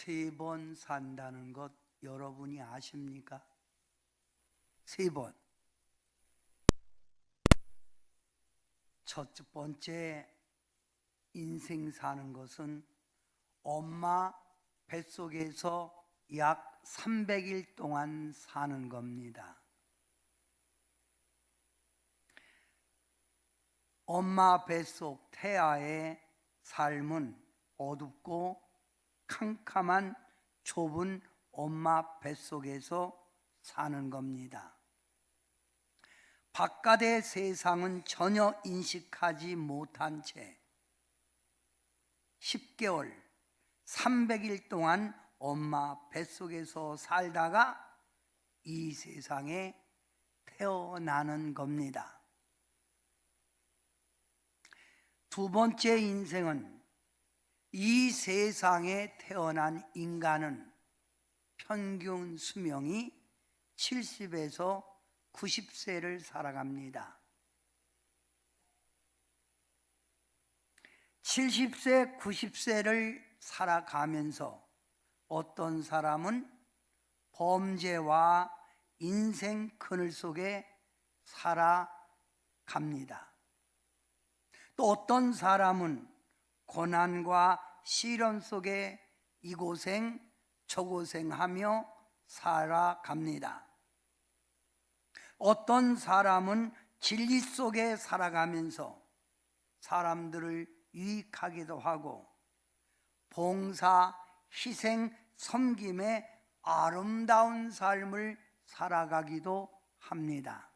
3번 산다는 것 여러분이 아십니까? 3번. 첫 번째 인생 사는 것은 엄마 뱃속에서 약 300일 동안 사는 겁니다. 엄마 뱃속 태아의 삶은 어둡고 캄캄한 좁은 엄마 뱃속에서 사는 겁니다. 바깥의 세상은 전혀 인식하지 못한 채 10개월, 300일 동안 엄마 뱃속에서 살다가 이 세상에 태어나는 겁니다. 두 번째 인생은 이 세상에 태어난 인간은 평균 수명이 70에서 90세를 살아갑니다. 70세, 90세를 살아가면서 어떤 사람은 범죄와 인생 그늘 속에 살아갑니다. 또 어떤 사람은 고난과 시련 속에 이고생 저고생하며 살아갑니다. 어떤 사람은 진리 속에 살아가면서 사람들을 유익하기도 하고 봉사, 희생, 섬김의 아름다운 삶을 살아가기도 합니다.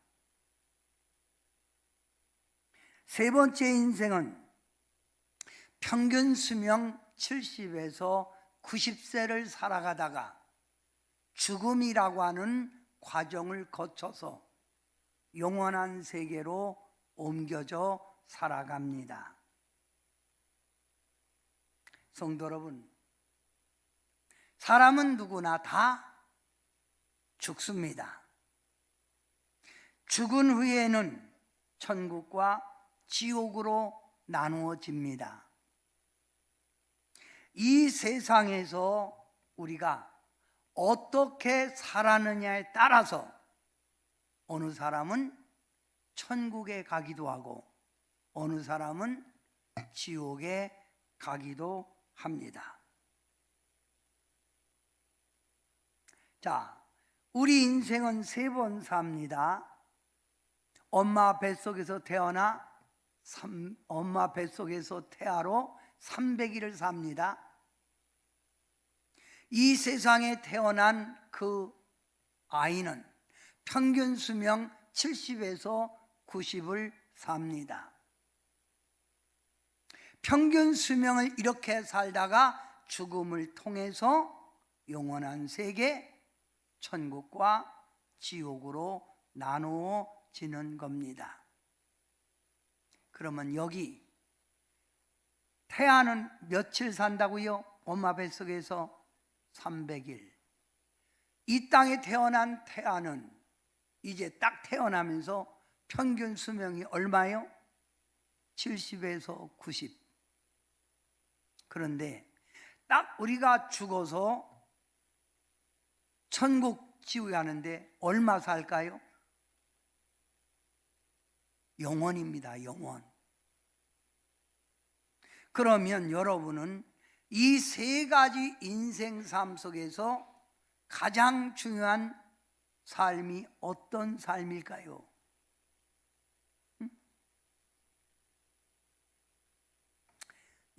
세 번째 인생은 평균 수명 70에서 90세를 살아가다가 죽음이라고 하는 과정을 거쳐서 영원한 세계로 옮겨져 살아갑니다. 성도 여러분, 사람은 누구나 다 죽습니다. 죽은 후에는 천국과 지옥으로 나누어집니다. 이 세상에서 우리가 어떻게 살았느냐에 따라서 어느 사람은 천국에 가기도 하고 어느 사람은 지옥에 가기도 합니다. 자, 우리 인생은 3번 삽니다. 엄마 뱃속에서 태어나 엄마 뱃속에서 태아로 300일을 삽니다. 이 세상에 태어난 그 아이는 평균 수명 70에서 90을 삽니다. 평균 수명을 이렇게 살다가 죽음을 통해서 영원한 세계, 천국과 지옥으로 나누어지는 겁니다. 그러면 여기 태아는 며칠 산다고요? 엄마 뱃속에서 300일. 이 땅에 태어난 태아는 이제 딱 태어나면서 평균 수명이 얼마요? 70에서 90. 그런데 딱 우리가 죽어서 천국 지옥에 가는데 얼마 살까요? 영원입니다. 영원. 그러면 여러분은 이 3가지 인생 삶 속에서 가장 중요한 삶이 어떤 삶일까요?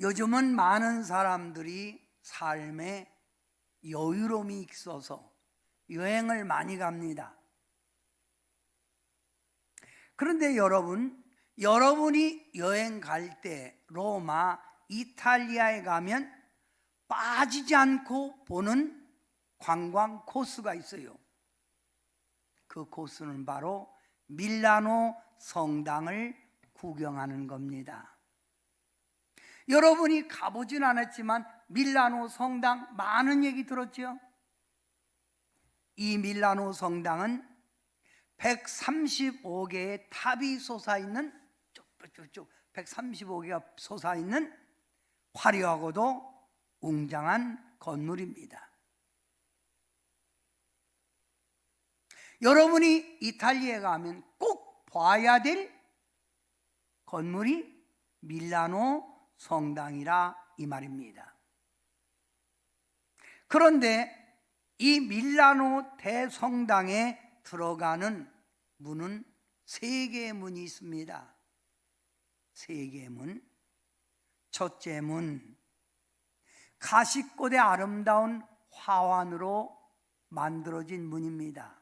요즘은 많은 사람들이 삶에 여유로움이 있어서 여행을 많이 갑니다. 그런데 여러분이 여행 갈 때 로마, 이탈리아에 가면 빠지지 않고 보는 관광 코스가 있어요. 그 코스는 바로 밀라노 성당을 구경하는 겁니다. 여러분이 가보진 않았지만 밀라노 성당 많은 얘기 들었죠? 이 밀라노 성당은 135개의 탑이 솟아있는 쭉쭉쭉 135개가 솟아있는 화려하고도 웅장한 건물입니다. 여러분이 이탈리아에 가면 꼭 봐야 될 건물이 밀라노 성당이라 이 말입니다. 그런데 이 밀라노 대성당에 들어가는 문은 세 개의 문이 있습니다. 세 개의 문. 첫째 문, 가시꽃의 아름다운 화환으로 만들어진 문입니다.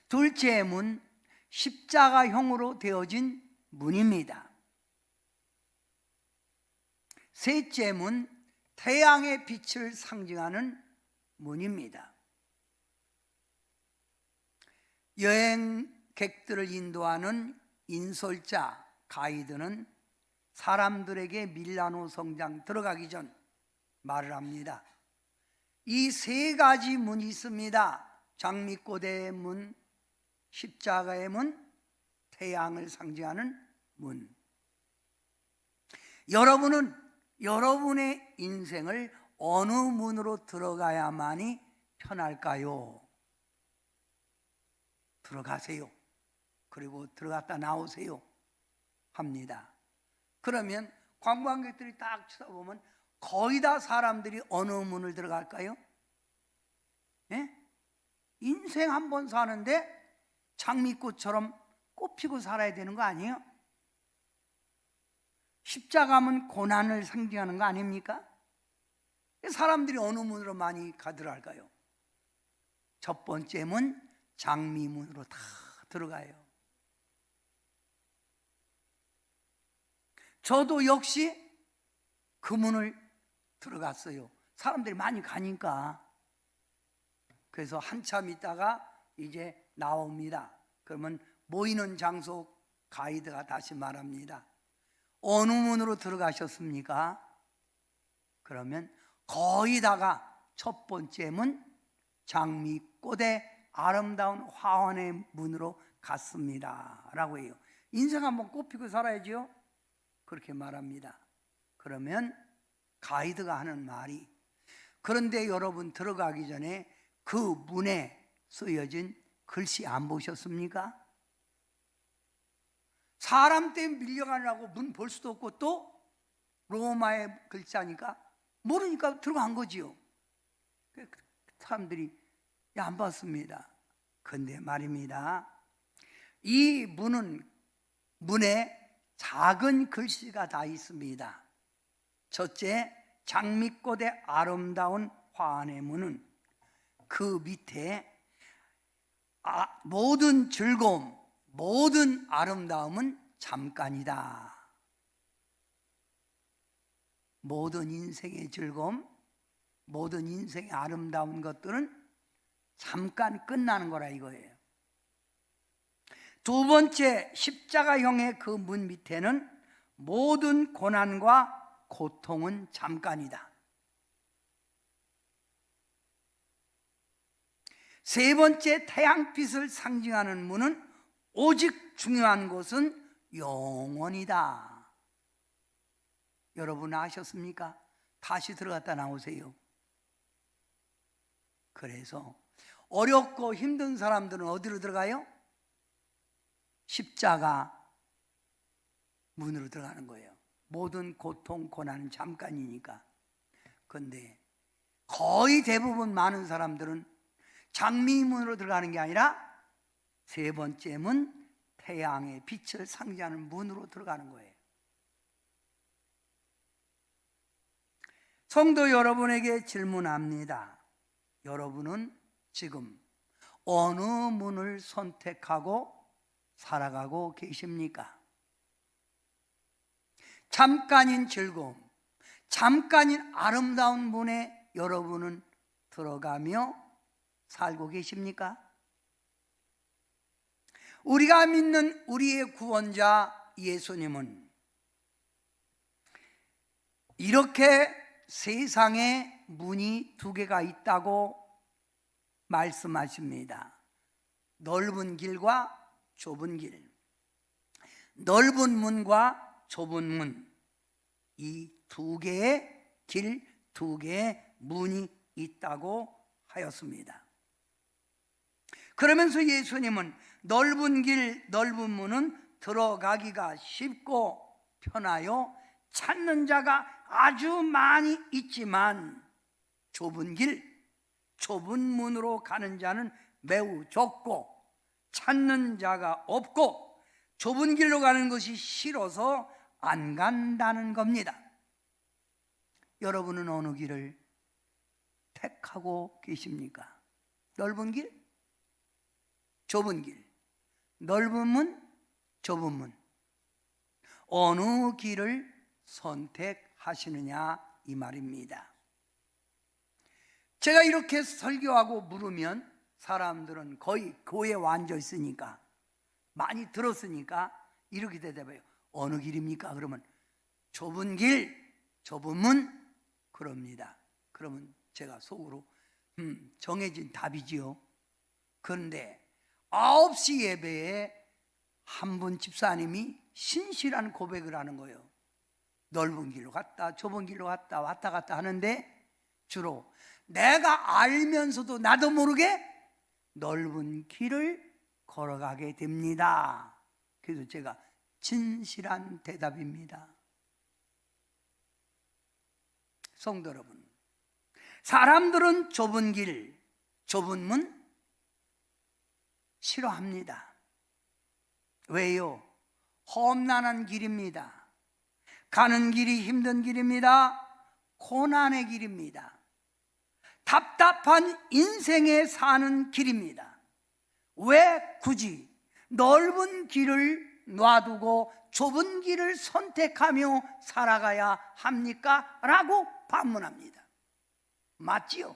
둘째 문, 십자가형으로 되어진 문입니다. 셋째 문, 태양의 빛을 상징하는 문입니다. 여행객들을 인도하는 인솔자, 가이드는 사람들에게 밀라노 성당 들어가기 전 말을 합니다. 이 세 가지 문이 있습니다. 장미꽃의 문, 십자가의 문, 태양을 상징하는 문. 여러분은 여러분의 인생을 어느 문으로 들어가야만이 편할까요? 들어가세요. 그리고 들어갔다 나오세요 합니다. 그러면 관광객들이 딱 쳐다보면 거의 다 사람들이 어느 문을 들어갈까요? 예? 인생 한 번 사는데 장미꽃처럼 꽃피고 살아야 되는 거 아니에요? 십자가면 고난을 상징하는 거 아닙니까? 사람들이 어느 문으로 많이 들어갈까요? 첫 번째 문, 장미문으로 다 들어가요. 저도 역시 그 문을 들어갔어요. 사람들이 많이 가니까. 그래서 한참 있다가 이제 나옵니다. 그러면 모이는 장소 가이드가 다시 말합니다. 어느 문으로 들어가셨습니까? 그러면 거의 다가 첫 번째 문, 장미꽃의 아름다운 화환의 문으로 갔습니다 라고 해요. 인생 한번 꽃피고 살아야죠. 그렇게 말합니다. 그러면 가이드가 하는 말이, 그런데 여러분 들어가기 전에 그 문에 쓰여진 글씨 안 보셨습니까? 사람 때문에 밀려가려고 문 볼 수도 없고 또 로마의 글자니까 모르니까 들어간 거지요. 사람들이 안 봤습니다. 근데 말입니다, 이 문에 작은 글씨가 다 있습니다. 첫째, 장미꽃의 아름다운 화환의 문은 그 밑에 모든 즐거움, 모든 아름다움은 잠깐이다. 모든 인생의 즐거움, 모든 인생의 아름다운 것들은 잠깐 끝나는 거라 이거예요. 두 번째, 십자가형의 그 문 밑에는 모든 고난과 고통은 잠깐이다. 세 번째, 태양빛을 상징하는 문은 오직 중요한 것은 영원이다. 여러분 아셨습니까? 다시 들어갔다 나오세요. 그래서 어렵고 힘든 사람들은 어디로 들어가요? 십자가 문으로 들어가는 거예요. 모든 고통, 고난은 잠깐이니까. 그런데 거의 대부분 많은 사람들은 장미문으로 들어가는 게 아니라 세 번째 문, 태양의 빛을 상징하는 문으로 들어가는 거예요. 성도 여러분에게 질문합니다. 여러분은 지금 어느 문을 선택하고 살아가고 계십니까? 잠깐인 즐거움, 잠깐인 아름다운 문에 여러분은 들어가며 살고 계십니까? 우리가 믿는 우리의 구원자 예수님은 이렇게 세상에 문이 두 개가 있다고 말씀하십니다. 넓은 길과 좁은 길, 넓은 문과 좁은 문, 이 두 개의 길, 두 개의 문이 있다고 하였습니다. 그러면서 예수님은 넓은 길, 넓은 문은 들어가기가 쉽고 편하여 찾는 자가 아주 많이 있지만 좁은 길, 좁은 문으로 가는 자는 매우 적고 찾는 자가 없고 좁은 길로 가는 것이 싫어서 안 간다는 겁니다. 여러분은 어느 길을 택하고 계십니까? 넓은 길, 좁은 길, 넓은 문, 좁은 문, 어느 길을 선택하시느냐 이 말입니다. 제가 이렇게 설교하고 물으면 사람들은 거의 교회에 앉아 있으니까 많이 들었으니까 이렇게 대답해요. 어느 길입니까? 그러면 좁은 길, 좁은 문 그럽니다. 그러면 제가 속으로 정해진 답이지요. 그런데 9시 예배에 한 분 집사님이 신실한 고백을 하는 거예요. 넓은 길로 갔다 좁은 길로 갔다 왔다 갔다 하는데 주로 내가 알면서도 나도 모르게 넓은 길을 걸어가게 됩니다. 그래서 제가 진실한 대답입니다. 성도 여러분, 사람들은 좁은 길, 좁은 문 싫어합니다. 왜요? 험난한 길입니다. 가는 길이 힘든 길입니다. 고난의 길입니다. 답답한 인생에 사는 길입니다. 왜 굳이 넓은 길을 놔두고 좁은 길을 선택하며 살아가야 합니까? 라고 반문합니다. 맞지요?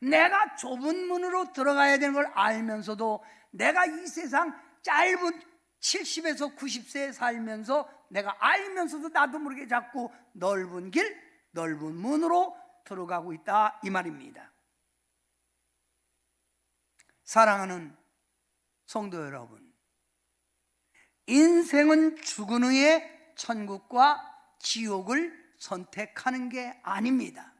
내가 좁은 문으로 들어가야 되는 걸 알면서도 내가 이 세상 짧은 70에서 90세 살면서 내가 알면서도 나도 모르게 자꾸 넓은 길, 넓은 문으로 들어가고 있다 이 말입니다. 사랑하는 성도 여러분, 인생은 죽은 후에 천국과 지옥을 선택하는 게 아닙니다.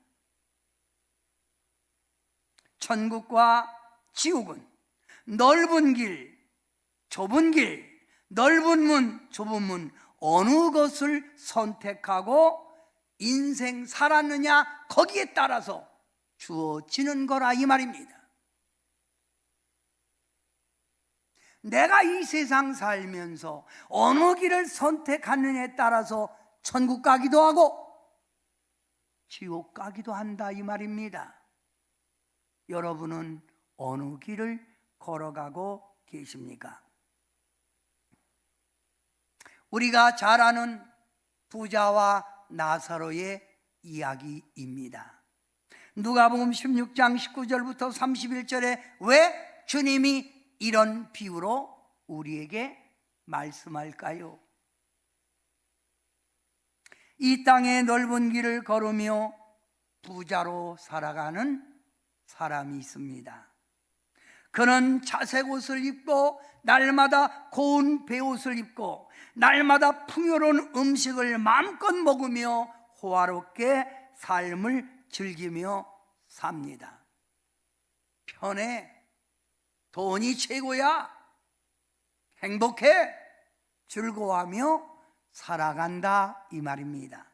천국과 지옥은 넓은 길, 좁은 길, 넓은 문, 좁은 문 어느 것을 선택하고 인생 살았느냐 거기에 따라서 주어지는 거라 이 말입니다. 내가 이 세상 살면서 어느 길을 선택하느냐에 따라서 천국 가기도 하고 지옥 가기도 한다 이 말입니다. 여러분은 어느 길을 걸어가고 계십니까? 우리가 잘 아는 부자와 나사로의 이야기입니다. 누가복음 16장 19절부터 31절에 왜 주님이 이런 비유로 우리에게 말씀할까요? 이 땅의 넓은 길을 걸으며 부자로 살아가는 사람이 있습니다. 그는 자색 옷을 입고 날마다 고운 베옷을 입고 날마다 풍요로운 음식을 마음껏 먹으며 호화롭게 삶을 즐기며 삽니다. 편해, 돈이 최고야, 행복해, 즐거워하며 살아간다 이 말입니다.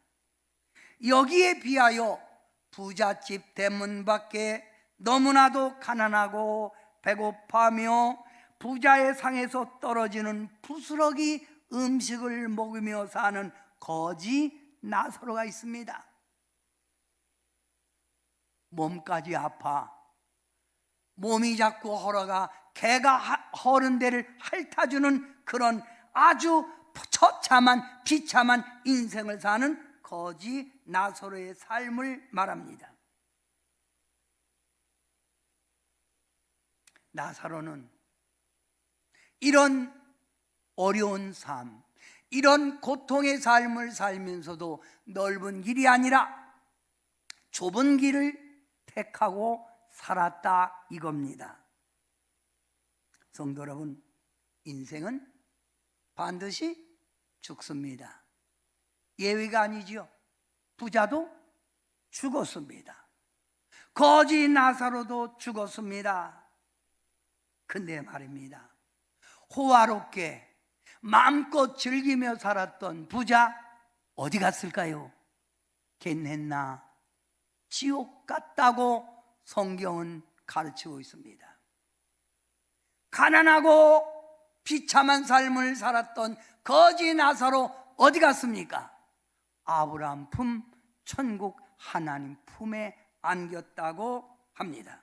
여기에 비하여 부잣집 대문 밖에 너무나도 가난하고 배고파며 부자의 상에서 떨어지는 부스러기 음식을 먹으며 사는 거지 나사로가 있습니다. 몸까지 아파 몸이 자꾸 헐어가 개가 허른 데를 핥아주는 그런 아주 처참한 비참한 인생을 사는 거지 나사로의 삶을 말합니다. 나사로는 이런 어려운 삶, 이런 고통의 삶을 살면서도 넓은 길이 아니라 좁은 길을 택하고 살았다 이겁니다. 성도 여러분, 인생은 반드시 죽습니다. 예외가 아니죠. 부자도 죽었습니다. 거지 나사로도 죽었습니다. 근데 말입니다, 호화롭게 마음껏 즐기며 살았던 부자 어디 갔을까요? 겟했나 지옥 갔다고 성경은 가르치고 있습니다. 가난하고 비참한 삶을 살았던 거지 나사로 어디 갔습니까? 아브라함 품, 천국 하나님 품에 안겼다고 합니다.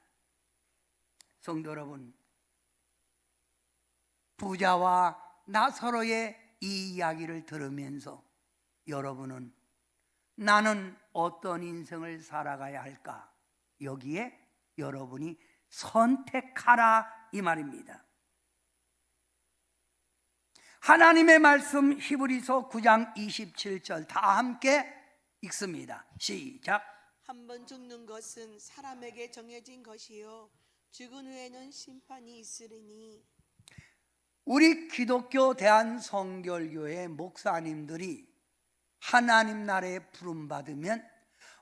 성도 여러분, 부자와 나사로의 이 이야기를 들으면서 여러분은 나는 어떤 인생을 살아가야 할까? 여기에 여러분이 선택하라 이 말입니다. 하나님의 말씀 히브리서 9장 27절 다 함께 읽습니다. 시작. 한 번 죽는 것은 사람에게 정해진 것이요 죽은 후에는 심판이 있으리니. 우리 기독교 대한성결교회 목사님들이 하나님 나라에 부름받으면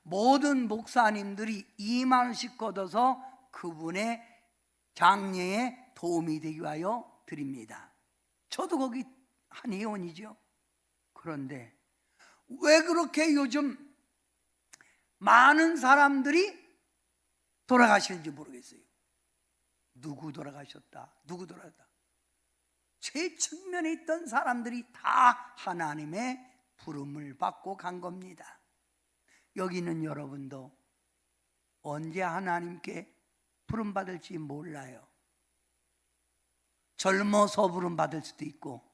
모든 목사님들이 2만 원씩 걷어서 그분의 장례에 도움이 되기 위하여 드립니다. 저도 거기 한 회원이죠. 그런데 왜 그렇게 요즘 많은 사람들이 돌아가시는지 모르겠어요. 누구 돌아가셨다, 누구 돌아갔다. 제 측면에 있던 사람들이 다 하나님의 부름을 받고 간 겁니다. 여기 있는 여러분도 언제 하나님께 부름받을지 몰라요. 젊어서 부름받을 수도 있고,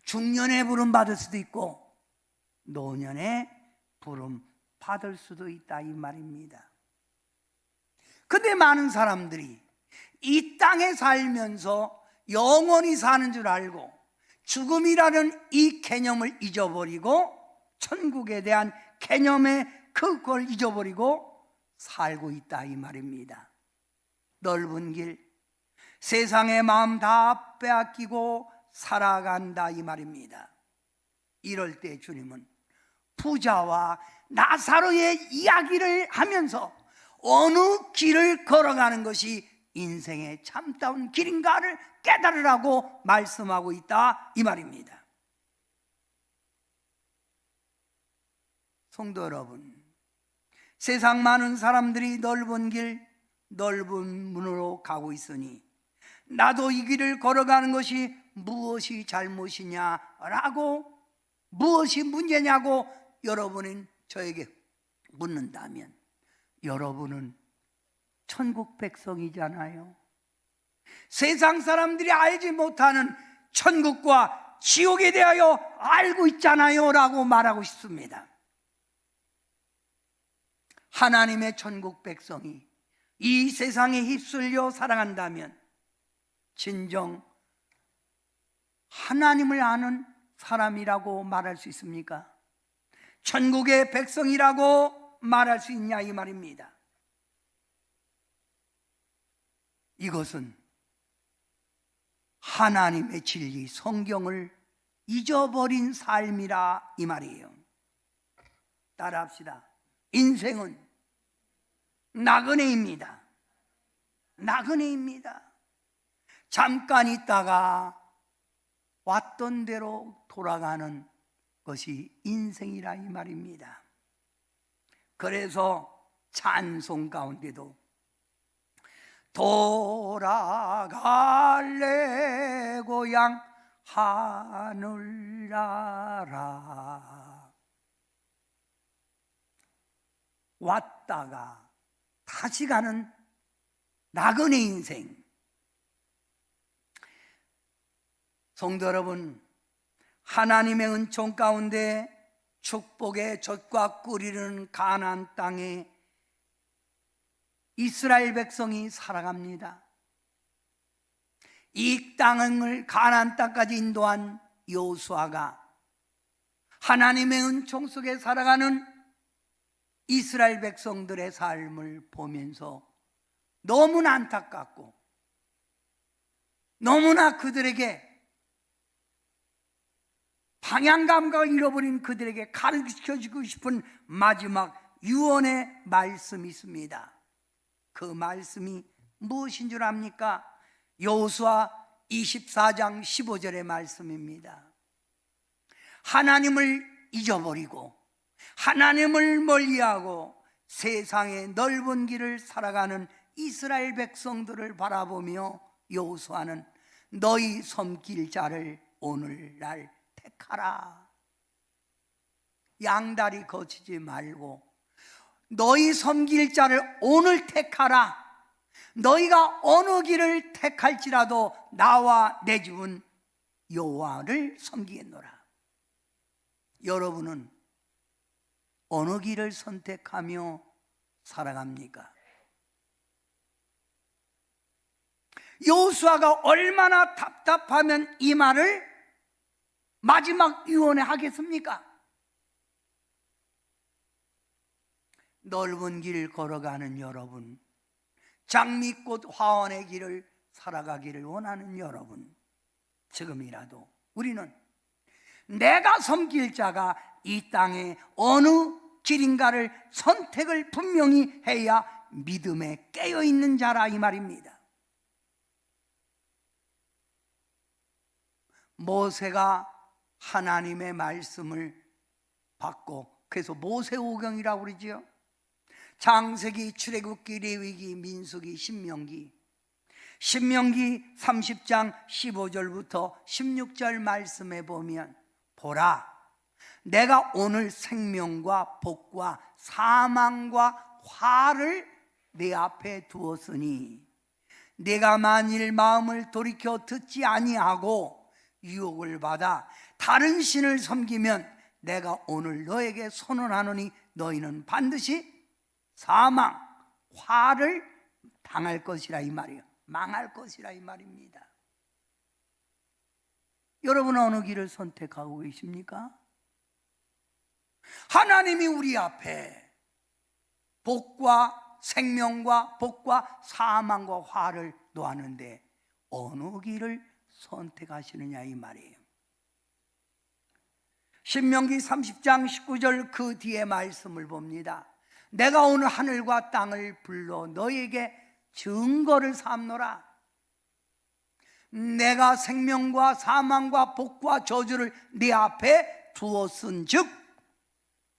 중년에 부름받을 수도 있고, 노년에 부름받을 수도 있다 이 말입니다. 근데 많은 사람들이 이 땅에 살면서 영원히 사는 줄 알고 죽음이라는 이 개념을 잊어버리고 천국에 대한 개념의 그걸 잊어버리고 살고 있다 이 말입니다. 넓은 길, 세상의 마음 다 빼앗기고 살아간다 이 말입니다. 이럴 때 주님은 부자와 나사로의 이야기를 하면서 어느 길을 걸어가는 것이 인생의 참다운 길인가를 깨달으라고 말씀하고 있다 이 말입니다. 성도 여러분, 세상 많은 사람들이 넓은 길, 넓은 문으로 가고 있으니 나도 이 길을 걸어가는 것이 무엇이 잘못이냐라고, 무엇이 문제냐고 여러분은 저에게 묻는다면, 여러분은 천국 백성이잖아요. 세상 사람들이 알지 못하는 천국과 지옥에 대하여 알고 있잖아요 라고 말하고 싶습니다. 하나님의 천국 백성이 이 세상에 휩쓸려 살아간다면 진정 하나님을 아는 사람이라고 말할 수 있습니까? 천국의 백성이라고 말할 수 있냐 이 말입니다. 이것은 하나님의 진리, 성경을 잊어버린 삶이라 이 말이에요. 따라합시다. 인생은 나그네입니다. 나그네입니다. 잠깐 있다가 왔던 대로 돌아가는 것이 인생이라 이 말입니다. 그래서 찬송 가운데도 돌아갈래 고향 하늘나라, 왔다가 다시 가는 나그네 인생. 성도 여러분, 하나님의 은총 가운데 축복의 젖과 꿀이르는 가나안 땅에 이스라엘 백성이 살아갑니다. 이 땅을 가나안 땅까지 인도한 여호수아가 하나님의 은총 속에 살아가는 이스라엘 백성들의 삶을 보면서 너무나 안타깝고 너무나 그들에게 방향 감각을 잃어버린 그들에게 가르쳐주고 싶은 마지막 유언의 말씀이 있습니다. 그 말씀이 무엇인 줄 압니까? 여호수아 24장 15절의 말씀입니다. 하나님을 잊어버리고 하나님을 멀리하고 세상의 넓은 길을 살아가는 이스라엘 백성들을 바라보며 여호수아는 너희 섬길 자를 오늘날 택하라. 양다리 거치지 말고 너희 섬길 자를 오늘 택하라. 너희가 어느 길을 택할지라도 나와 내 집은 여호와를 섬기겠노라. 여러분은 어느 길을 선택하며 살아갑니까? 여호수아가 얼마나 답답하면 이 말을 마지막 유언에 하겠습니까? 넓은 길 걸어가는 여러분, 장미꽃 화원의 길을 살아가기를 원하는 여러분, 지금이라도 우리는 내가 섬길 자가 이 땅에 어느 길인가를 선택을 분명히 해야 믿음에 깨어있는 자라 이 말입니다. 모세가 하나님의 말씀을 받고, 그래서 모세오경이라고 그러지요. 창세기, 출애굽기, 레위기, 민수기, 신명기 30장 15절부터 16절 말씀에 보면, 보라, 내가 오늘 생명과 복과 사망과 화를 내 앞에 두었으니 내가 만일 마음을 돌이켜 듣지 아니하고 유혹을 받아 다른 신을 섬기면 내가 오늘 너에게 선언하노니 너희는 반드시 사망, 화를 당할 것이라 이 말이에요. 망할 것이라 이 말입니다. 여러분은 어느 길을 선택하고 계십니까? 하나님이 우리 앞에 복과 생명과 복과 사망과 화를 놓았는데 어느 길을 선택하시느냐 이 말이에요. 신명기 30장 19절 그 뒤에 말씀을 봅니다. 내가 오늘 하늘과 땅을 불러 너에게 증거를 삼노라. 내가 생명과 사망과 복과 저주를 네 앞에 두었은즉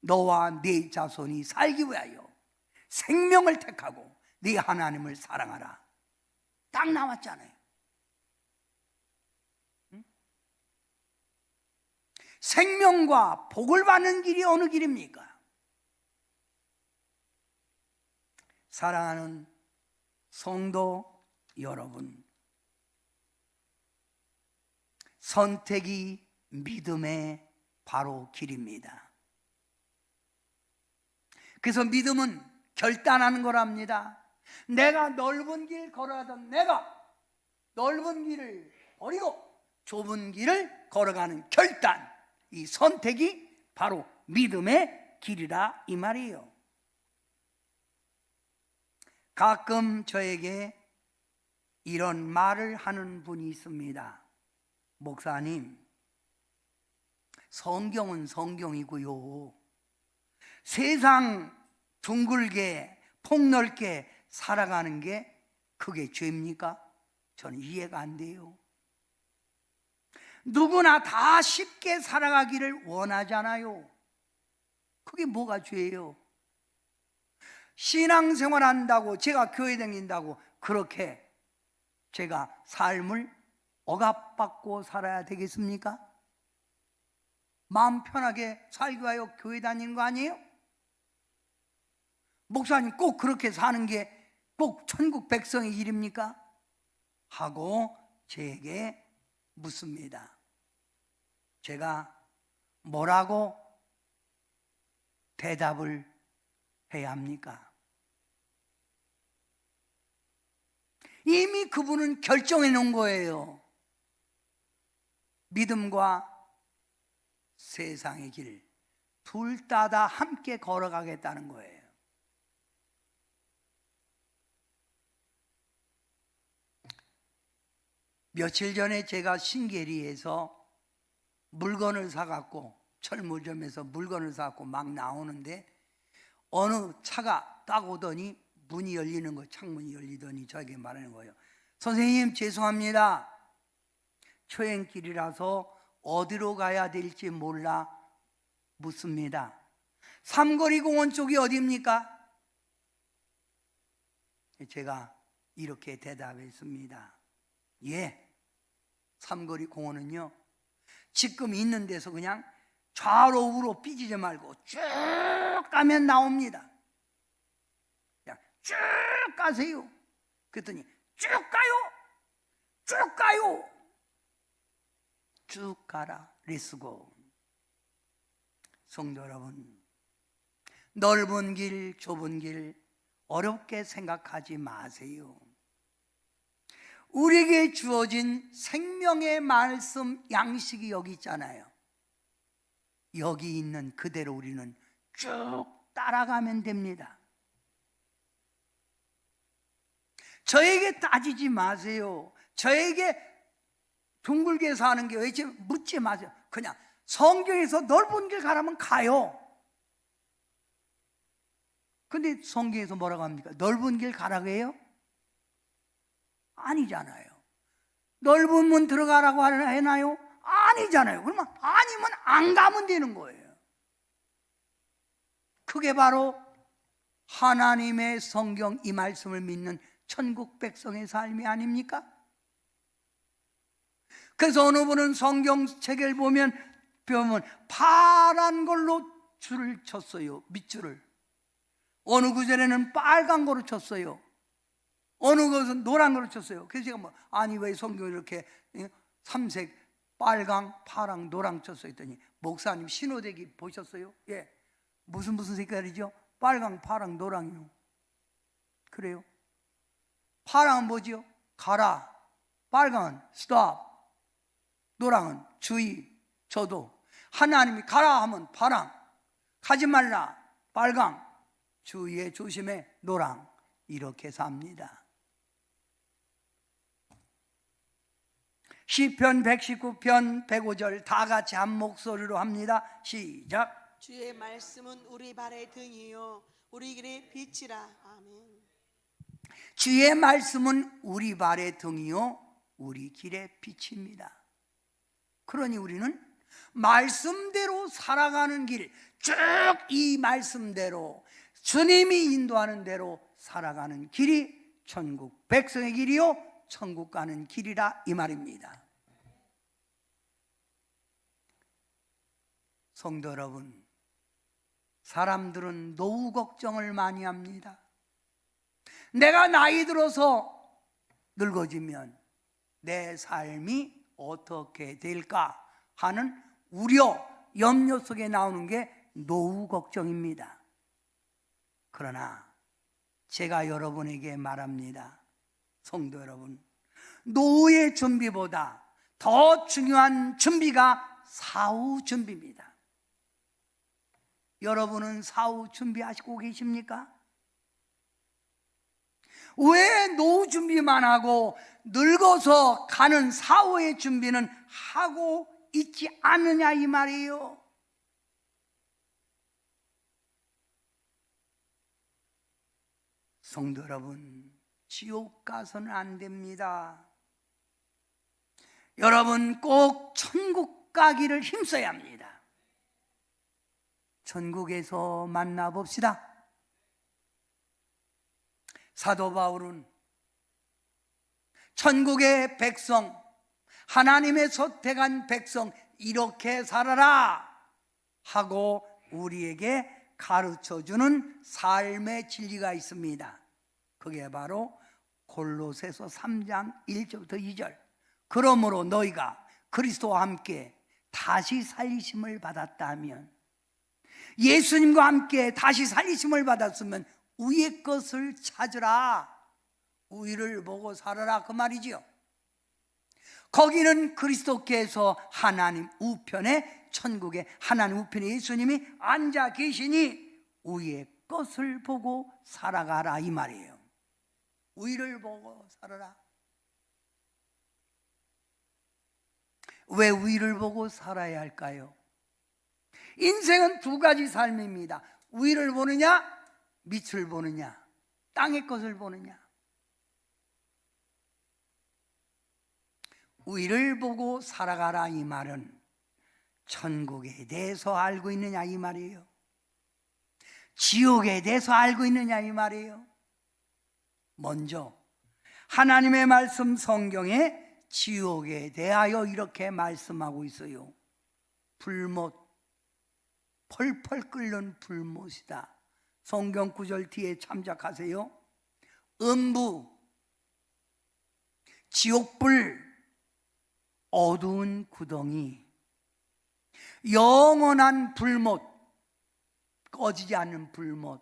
너와 네 자손이 살기 위하여 생명을 택하고 네 하나님을 사랑하라. 딱 나왔잖아요. 생명과 복을 받는 길이 어느 길입니까? 사랑하는 성도 여러분, 선택이 믿음의 바로 길입니다. 그래서 믿음은 결단하는 거랍니다. 내가 넓은 길 걸어가던 내가 넓은 길을 버리고 좁은 길을 걸어가는 결단, 이 선택이 바로 믿음의 길이라 이 말이에요. 가끔 저에게 이런 말을 하는 분이 있습니다. 목사님, 성경은 성경이고요, 세상 둥글게 폭넓게 살아가는 게 그게 죄입니까? 저는 이해가 안 돼요. 누구나 다 쉽게 살아가기를 원하잖아요. 그게 뭐가 죄예요? 신앙생활 한다고, 제가 교회 다닌다고 그렇게 제가 삶을 억압받고 살아야 되겠습니까? 마음 편하게 살기 위하여 교회 다니는 거 아니에요? 목사님 꼭 그렇게 사는 게 꼭 천국 백성의 일입니까? 하고 제게 묻습니다. 제가 뭐라고 대답을 해야 합니까? 이미 그분은 결정해 놓은 거예요. 믿음과 세상의 길 둘 다 함께 걸어가겠다는 거예요. 며칠 전에 제가 신계리에서 물건을 사갖고 철물점에서 물건을 사갖고 막 나오는데 어느 차가 딱 오더니 문이 열리는 거, 창문이 열리더니 저에게 말하는 거예요. 선생님, 죄송합니다. 초행길이라서 어디로 가야 될지 몰라 묻습니다. 삼거리 공원 쪽이 어디입니까? 제가 이렇게 대답했습니다. 예, 삼거리 공원은요, 지금 있는 데서 그냥 좌로 우로 삐지지 말고 쭉 가면 나옵니다. 그냥 쭉 가세요. 그랬더니 쭉 가요, 쭉 가요, 쭉 가라. 렛츠고. 성도 여러분, 넓은 길, 좁은 길 어렵게 생각하지 마세요. 우리에게 주어진 생명의 말씀 양식이 여기 있잖아요. 여기 있는 그대로 우리는 쭉 따라가면 됩니다. 저에게 따지지 마세요. 저에게 둥글게 사는 게 왜 묻지 마세요. 그냥 성경에서 넓은 길 가라면 가요. 근데 성경에서 뭐라고 합니까? 넓은 길 가라고 해요? 아니잖아요. 넓은 문 들어가라고 해나요? 아니잖아요. 그러면 아니면 안 가면 되는 거예요. 그게 바로 하나님의 성경 이 말씀을 믿는 천국 백성의 삶이 아닙니까? 그래서 어느 분은 성경책을 보면 파란 걸로 줄을 쳤어요. 밑줄을. 어느 구절에는 빨간 거로 쳤어요. 어느 것은 노란 거로 쳤어요. 그래서 제가 아니 왜 성경을 이렇게 삼색, 빨강, 파랑, 노랑 쳤어요 했더니 목사님 신호대기 보셨어요? 예. 무슨 색깔이죠? 빨강, 파랑, 노랑이요. 그래요? 파랑은 뭐지요? 가라. 빨강은 stop. 노랑은 주의. 저도 하나님이 가라 하면 파랑, 가지 말라 빨강, 주의에 조심해 노랑. 이렇게 삽니다. 시편 119편 105절 다 같이 한 목소리로 합니다. 시작. 주의 말씀은 우리 발의 등이요 우리 길의 빛이라. 아멘. 주의 말씀은 우리 발의 등이요 우리 길의 빛입니다. 그러니 우리는 말씀대로 살아가는 길, 쭉 이 말씀대로 주님이 인도하는 대로 살아가는 길이 천국 백성의 길이요 천국 가는 길이라 이 말입니다. 성도 여러분, 사람들은 노후 걱정을 많이 합니다. 내가 나이 들어서 늙어지면 내 삶이 어떻게 될까 하는 우려, 염려 속에 나오는 게 노후 걱정입니다. 그러나 제가 여러분에게 말합니다. 성도 여러분, 노후의 준비보다 더 중요한 준비가 사후 준비입니다. 여러분은 사후 준비하시고 계십니까? 왜 노후 준비만 하고 늙어서 가는 사후의 준비는 하고 있지 않느냐 이 말이에요. 성도 여러분, 지옥 가서는 안 됩니다. 여러분 꼭 천국 가기를 힘써야 합니다. 천국에서 만나봅시다. 사도 바울은 천국의 백성, 하나님의 선택한 백성 이렇게 살아라 하고 우리에게 가르쳐주는 삶의 진리가 있습니다. 그게 바로 골로새서 3장 1절부터 2절. 그러므로 너희가 그리스도와 함께 다시 살리심을 받았다 하면, 예수님과 함께 다시 살리심을 받았으면 위의 것을 찾으라. 위를 보고 살아라 그 말이지요. 거기는 그리스도께서 하나님 우편에, 천국에 하나님 우편에 예수님이 앉아 계시니 위의 것을 보고 살아가라 이 말이에요. 위를 보고 살아라. 왜 위를 보고 살아야 할까요? 인생은 두 가지 삶입니다. 위를 보느냐, 밑을 보느냐, 땅의 것을 보느냐. 위를 보고 살아가라 이 말은 천국에 대해서 알고 있느냐 이 말이에요. 지옥에 대해서 알고 있느냐 이 말이에요. 먼저 하나님의 말씀 성경에 지옥에 대하여 이렇게 말씀하고 있어요. 불못, 펄펄 끓는 불못이다. 성경 구절 뒤에 참작하세요. 음부, 지옥불, 어두운 구덩이, 영원한 불못, 꺼지지 않는 불못,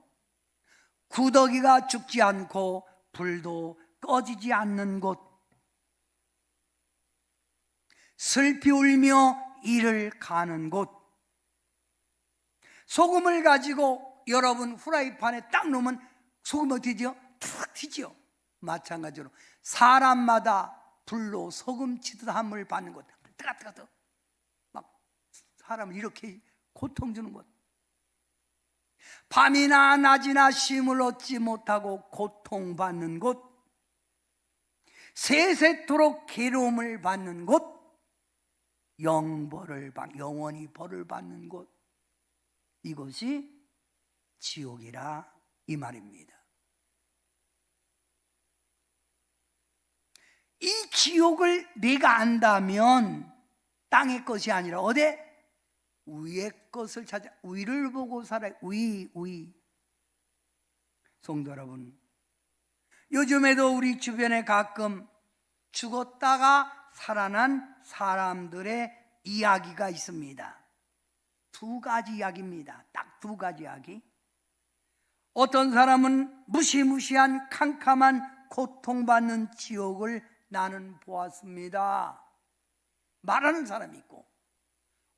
구더기가 죽지 않고 불도 꺼지지 않는 곳, 슬피 울며 이를 가는 곳. 소금을 가지고 여러분 후라이팬에 딱 넣으면 소금 어떻게 튀죠? 툭 튀죠. 마찬가지로 사람마다 불로 소금 치듯 함을 받는 것, 뜨겁뜨겁 막 사람을 이렇게 고통 주는 것, 밤이나 낮이나 쉼을 얻지 못하고 고통받는 곳, 세세토록 괴로움을 받는 곳, 영원히 벌을 받는 곳, 이것이 지옥이라 이 말입니다. 이 지옥을 내가 안다면 땅의 것이 아니라 어디? 위의 것을 찾아, 위를 보고 살아야. 위. 성도 여러분, 요즘에도 우리 주변에 가끔 죽었다가 살아난 사람들의 이야기가 있습니다. 두 가지 이야기입니다. 딱 두 가지 이야기. 어떤 사람은 무시무시한 캄캄한 고통받는 지옥을 나는 보았습니다, 말하는 사람이 있고,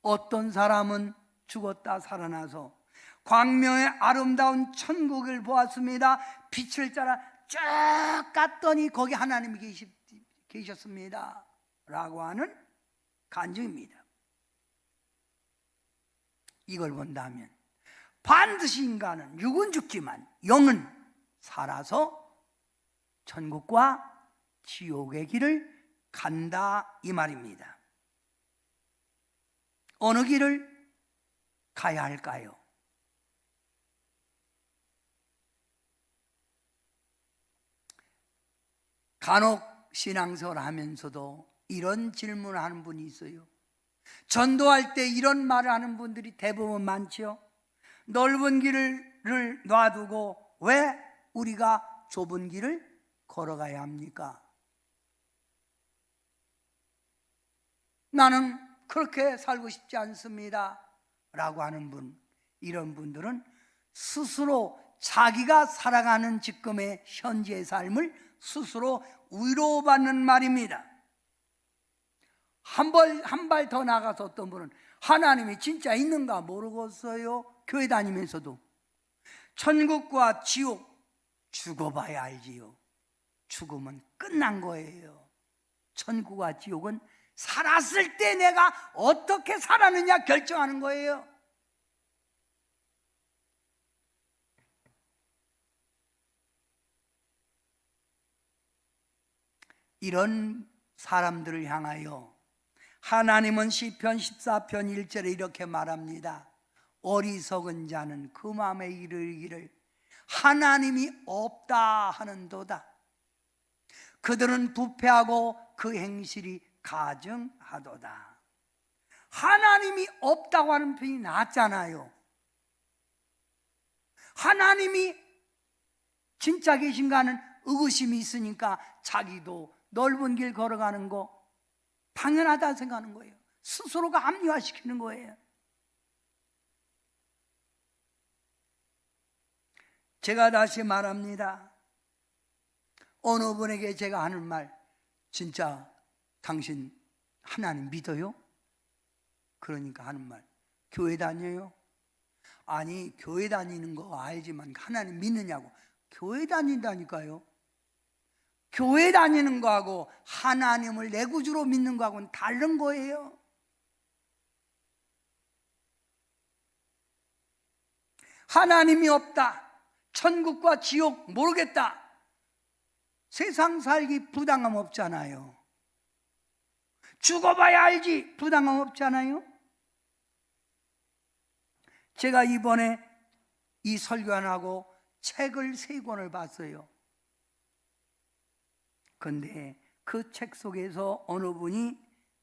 어떤 사람은 죽었다 살아나서 광명의 아름다운 천국을 보았습니다, 빛을 따라 쭉 갔더니 거기 하나님이 계셨습니다 라고 하는 간증입니다. 이걸 본다면 반드시 인간은 육은 죽지만 영은 살아서 천국과 지옥의 길을 간다 이 말입니다. 어느 길을 가야 할까요? 간혹 신앙생활 하면서도 이런 질문을 하는 분이 있어요. 전도할 때 이런 말을 하는 분들이 대부분 많죠. 넓은 길을 놔두고 왜 우리가 좁은 길을 걸어가야 합니까? 나는 그렇게 살고 싶지 않습니다 라고 하는 분, 이런 분들은 스스로 자기가 살아가는 지금의 현재의 삶을 스스로 위로받는 말입니다. 한 발 더 나가서 어떤 분은 하나님이 진짜 있는가 모르겠어요. 교회 다니면서도 천국과 지옥 죽어봐야 알지요. 죽으면 끝난 거예요. 천국과 지옥은 살았을 때 내가 어떻게 살았느냐 결정하는 거예요. 이런 사람들을 향하여 하나님은 시편 14편 1절에 이렇게 말합니다. 어리석은 자는 그 마음에 이르기를 하나님이 없다 하는도다. 그들은 부패하고 그 행실이 가증하도다. 하나님이 없다고 하는 표현이 낫잖아요. 하나님이 진짜 계신가 하는 의구심이 있으니까 자기도 넓은 길 걸어가는 거 당연하다 생각하는 거예요. 스스로가 합리화시키는 거예요. 제가 다시 말합니다. 어느 분에게 제가 하는 말, 진짜 당신 하나님 믿어요? 그러니까 하는 말, 교회 다녀요? 아니 교회 다니는 거 알지만 하나님 믿느냐고. 교회 다닌다니까요. 교회 다니는 거하고 하나님을 내 구주로 믿는 거하고는 다른 거예요. 하나님이 없다, 천국과 지옥 모르겠다, 세상 살기 부당함 없잖아요. 죽어봐야 알지 부당함 없잖아요. 제가 이번에 이 설교안하고 책을 3권을 봤어요. 그런데 그 책 속에서 어느 분이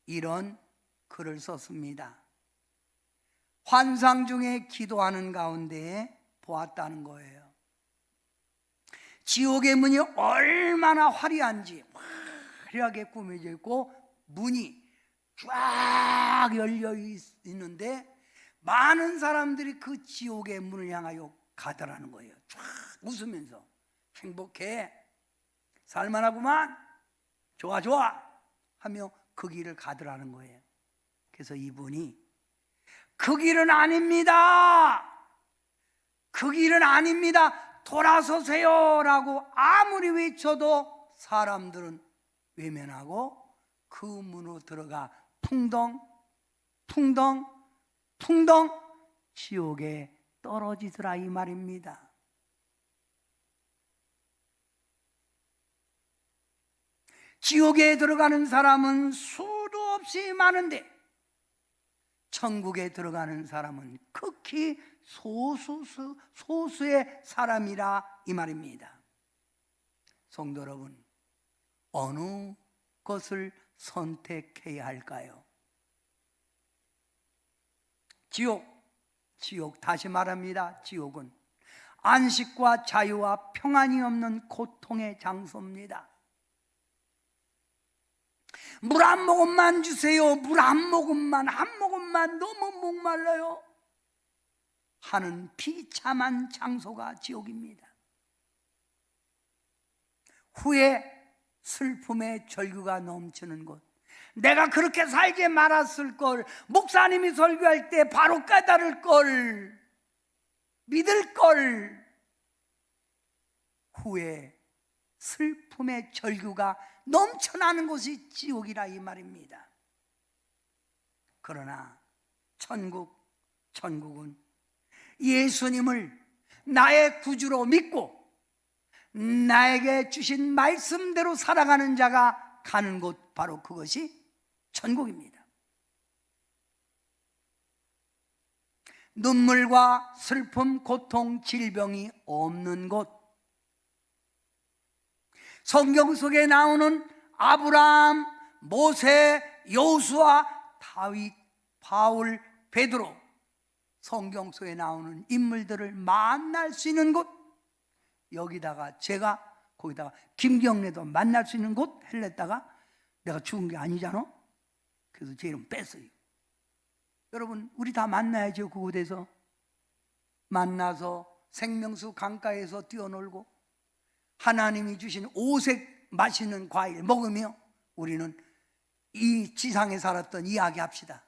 이런 글을 썼습니다. 환상 중에 기도하는 가운데 보았다는 거예요. 지옥의 문이 얼마나 화려한지, 화려하게 꾸며져 있고 문이 쫙 열려 있는데 많은 사람들이 그 지옥의 문을 향하여 가더라는 거예요. 쫙 웃으면서 행복해, 살만하구만, 좋아 좋아 하며 그 길을 가더라는 거예요. 그래서 이분이 그 길은 아닙니다, 그 길은 아닙니다, 돌아서세요 라고 아무리 외쳐도 사람들은 외면하고 그 문으로 들어가 풍덩 풍덩 풍덩 지옥에 떨어지더라 이 말입니다. 지옥에 들어가는 사람은 수도 없이 많은데 천국에 들어가는 사람은 극히 소수의 사람이라 이 말입니다. 성도 여러분, 어느 것을 선택해야 할까요? 지옥 다시 말합니다. 지옥은 안식과 자유와 평안이 없는 고통의 장소입니다. 물 한 모금만 주세요, 물 한 모금만, 너무 목말라요 하는 비참한 장소가 지옥입니다. 후에 슬픔의 절규가 넘치는 곳, 내가 그렇게 살지 말았을 걸, 목사님이 설교할 때 바로 깨달을 걸, 믿을 걸, 후에 슬픔의 절규가 넘쳐나는 곳이 지옥이라 이 말입니다. 그러나 천국은 예수님을 나의 구주로 믿고 나에게 주신 말씀대로 살아가는 자가 가는 곳, 바로 그것이 천국입니다. 눈물과 슬픔, 고통, 질병이 없는 곳, 성경 속에 나오는 아브라함, 모세, 여호수아, 다윗, 바울, 베드로, 성경 속에 나오는 인물들을 만날 수 있는 곳, 여기다가 제가 거기다가 김경래도 만날 수 있는 곳 해냈다가 내가 죽은 게 아니잖아. 그래서 제 이름 뺐어요. 여러분, 우리 다 만나야죠. 그곳에서 만나서 생명수 강가에서 뛰어놀고 하나님이 주신 오색 맛있는 과일 먹으며 우리는 이 지상에 살았던 이야기 합시다.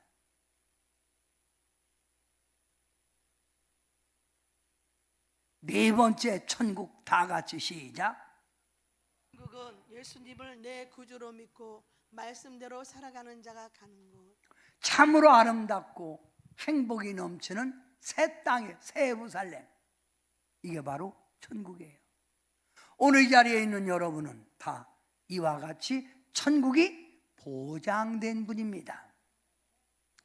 네 번째, 천국 다 같이 시작. 천국은 예수님을 내 구주로 믿고 말씀대로 살아가는 자가 가는 곳. 참으로 아름답고 행복이 넘치는 새 땅의 새 예루살렘, 이게 바로 천국이에요. 오늘 이 자리에 있는 여러분은 다 이와 같이 천국이 보장된 분입니다.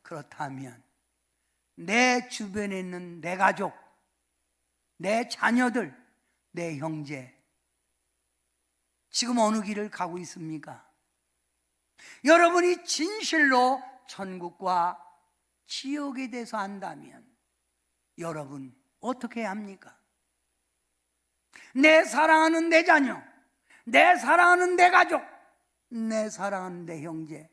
그렇다면 내 주변에 있는 내 가족, 내 자녀들, 내 형제, 지금 어느 길을 가고 있습니까? 여러분이 진실로 천국과 지옥에 대해서 안다면 여러분 어떻게 해야 합니까? 내 사랑하는 내 자녀, 내 사랑하는 내 가족, 내 사랑하는 내 형제,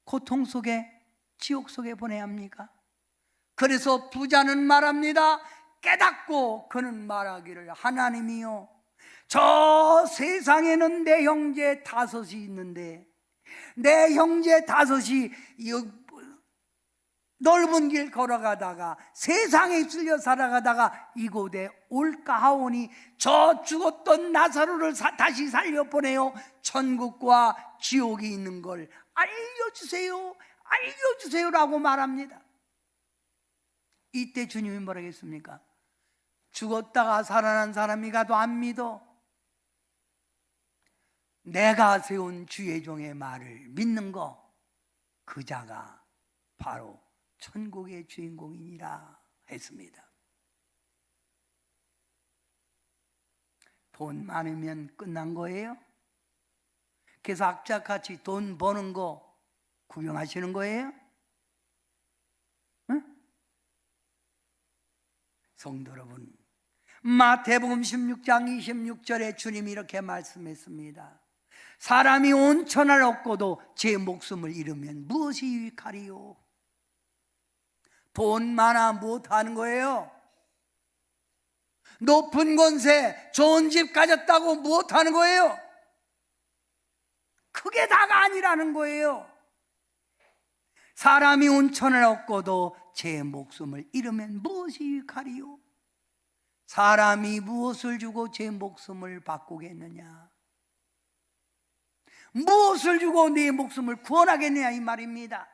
고통 속에, 지옥 속에 보내야 합니까? 그래서 부자는 말합니다. 깨닫고 그는 말하기를, 하나님이요, 저 세상에는 내 형제 5이 있는데 내 형제 5이 넓은 길 걸어가다가 세상에 쓸려 살아가다가 이곳에 올까 하오니 저 죽었던 나사로를 다시 살려보내요. 천국과 지옥이 있는 걸 알려주세요, 알려주세요라고 말합니다. 이때 주님이 뭐라 했습니까? 죽었다가 살아난 사람이 가도 안 믿어. 내가 세운 주의 종의 말을 믿는 거, 그 자가 바로 천국의 주인공이니라 했습니다. 돈 많으면 끝난 거예요? 그래서 악착같이 돈 버는 거 구경하시는 거예요? 응? 성도 여러분, 마태복음 16장 26절에 주님이 이렇게 말씀했습니다. 사람이 온 천하를 얻고도 제 목숨을 잃으면 무엇이 유익하리요? 돈 많아 무엇하는 거예요? 높은 권세, 좋은 집 가졌다고 무엇하는 거예요? 그게 다가 아니라는 거예요. 사람이 온 천하를 얻고도 제 목숨을 잃으면 무엇이 유익하리요? 사람이 무엇을 주고 제 목숨을 바꾸겠느냐? 무엇을 주고 내 목숨을 구원하겠느냐 이 말입니다.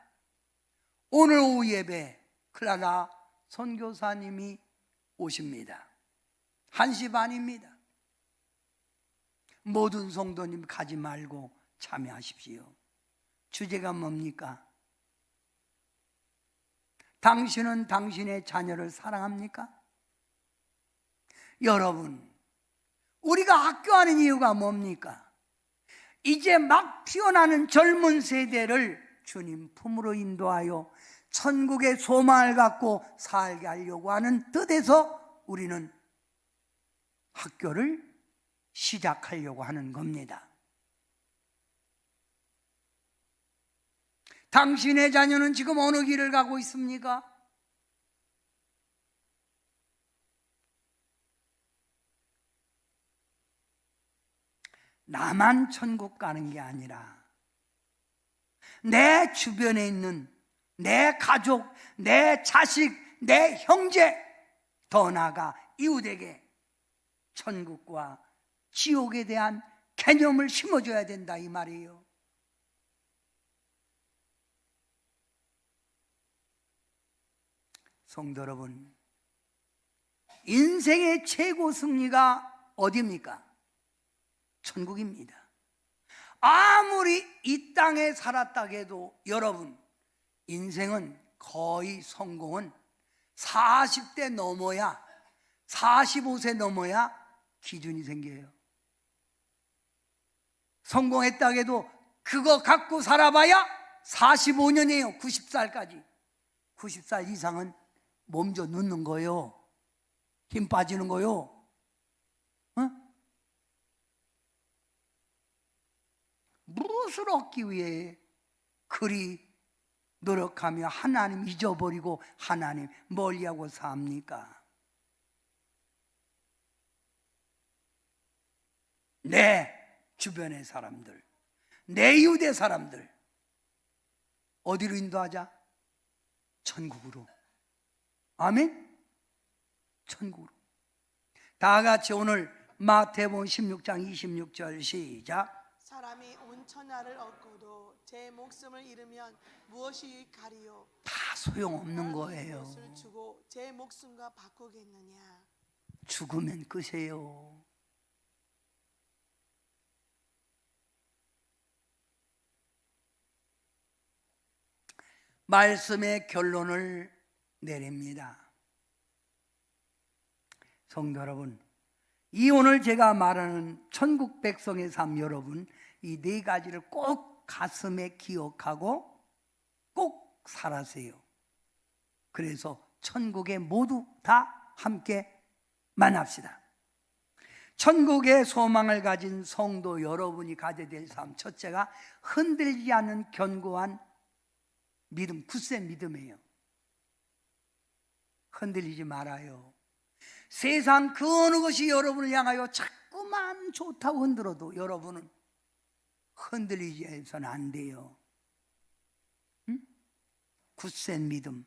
오늘 오후 예배 클라라 선교사님이 오십니다. 1시 반입니다. 모든 성도님 가지 말고 참여하십시오. 주제가 뭡니까? 당신은 당신의 자녀를 사랑합니까? 여러분, 우리가 학교하는 이유가 뭡니까? 이제 막 피어나는 젊은 세대를 주님 품으로 인도하여 천국의 소망을 갖고 살게 하려고 하는 뜻에서 우리는 학교를 시작하려고 하는 겁니다. 당신의 자녀는 지금 어느 길을 가고 있습니까? 나만 천국 가는 게 아니라 내 주변에 있는 내 가족, 내 자식, 내 형제, 더 나아가 이웃에게 천국과 지옥에 대한 개념을 심어줘야 된다 이 말이에요. 성도 여러분, 인생의 최고 승리가 어디입니까? 천국입니다. 아무리 이 땅에 살았다 해도 여러분, 인생은 거의 성공은 40대 넘어야, 45세 넘어야 기준이 생겨요. 성공했다 해도 그거 갖고 살아봐야 45년이에요. 90살까지. 90살 이상은 몸져 눕는 거예요. 힘 빠지는 거예요. 무엇을 얻기 위해 그리 노력하며 하나님 잊어버리고 하나님 멀리하고 삽니까? 내 주변의 사람들, 내 이웃의 사람들 어디로 인도하자? 천국으로. 아멘? 천국으로. 다 같이 오늘 마태복음 16장 26절 시작. 사람이 온 천하를 얻고도 제 목숨을 잃으면 무엇이 가리요? 다 소용없는 거예요. 무엇을 주고 제 목숨과 바꾸겠느냐? 죽으면 끝이에요. 말씀의 결론을 내립니다. 성도 여러분, 이 오늘 제가 말하는 천국 백성의 삶, 여러분 이 네 가지를 꼭 가슴에 기억하고 꼭 살아세요. 그래서 천국에 모두 다 함께 만납시다. 천국의 소망을 가진 성도 여러분이 가져야 될 삶, 첫째가 흔들리지 않는 견고한 믿음, 굳센 믿음이에요. 흔들리지 말아요. 세상 그 어느 것이 여러분을 향하여 자꾸만 좋다고 흔들어도 여러분은 흔들리지 해서는 안 돼요. 응? 굳센 믿음.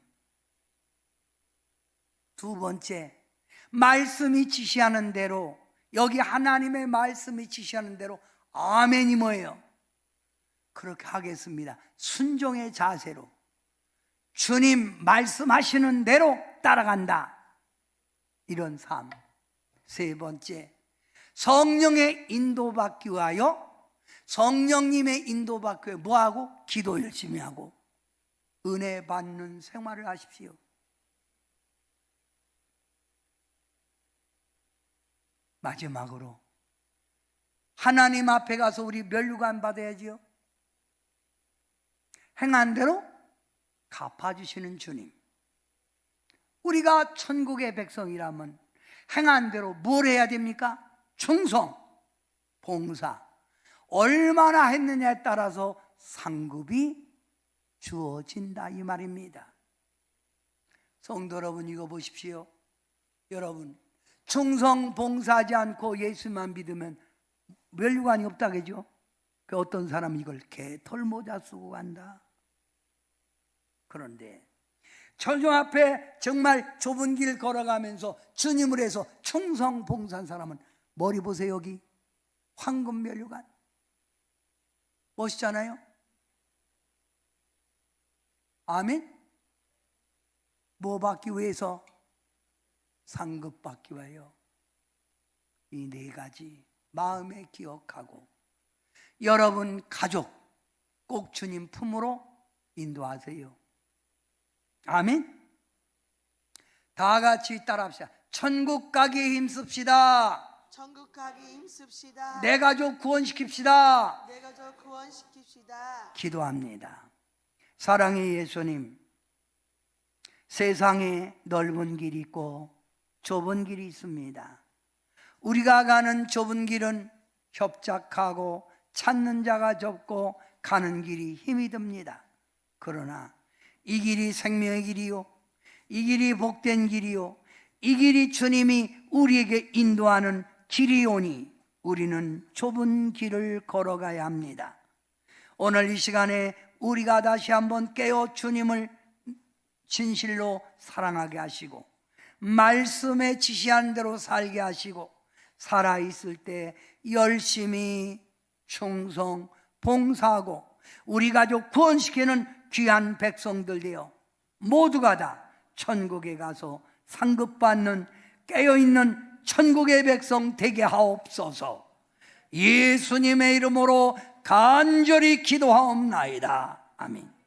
두 번째, 말씀이 지시하는 대로, 여기 하나님의 말씀이 지시하는 대로 아멘이 뭐예요? 그렇게 하겠습니다. 순종의 자세로 주님 말씀하시는 대로 따라간다. 이런 삶. 세 번째, 성령의 인도받기 위하여, 성령님의 인도받기 위하여 뭐하고? 기도 열심히 하고 은혜 받는 생활을 하십시오. 마지막으로 하나님 앞에 가서 우리 면류관 받아야지요. 행한 대로 갚아주시는 주님. 우리가 천국의 백성이라면 행한 대로 뭘 해야 됩니까? 충성, 봉사. 얼마나 했느냐에 따라서 상급이 주어진다 이 말입니다. 성도 여러분, 이거 보십시오. 여러분, 충성 봉사하지 않고 예수만 믿으면 면류관이 없다 그죠? 그 어떤 사람은 이걸 개털 모자 쓰고 간다. 그런데 천주 앞에 정말 좁은 길 걸어가면서 주님을 해서 충성 봉사한 사람은 머리 보세요. 여기 황금 면류관 멋있잖아요. 아멘. 뭐 받기 위해서? 상급 받기 위하여. 이 네 가지 마음에 기억하고 여러분 가족 꼭 주님 품으로 인도하세요. 아멘. 다 같이 따라합시다. 천국 가기에 힘씁시다. 천국 가기 힘씁시다. 내 가족 구원시킵시다. 내 가족 구원시킵시다. 기도합니다. 사랑의 예수님, 세상에 넓은 길이 있고 좁은 길이 있습니다. 우리가 가는 좁은 길은 협착하고 찾는 자가 적고 가는 길이 힘이 듭니다. 그러나 이 길이 생명의 길이요, 이 길이 복된 길이요, 이 길이 주님이 우리에게 인도하는 길이오니 우리는 좁은 길을 걸어가야 합니다. 오늘 이 시간에 우리가 다시 한번 깨어 주님을 진실로 사랑하게 하시고 말씀에 지시한 대로 살게 하시고 살아있을 때 열심히 충성 봉사하고 우리 가족 구원시키는 귀한 백성들 되어 모두가 다 천국에 가서 상급받는 깨어있는 천국의 백성 되게 하옵소서. 예수님의 이름으로 간절히 기도하옵나이다. 아멘.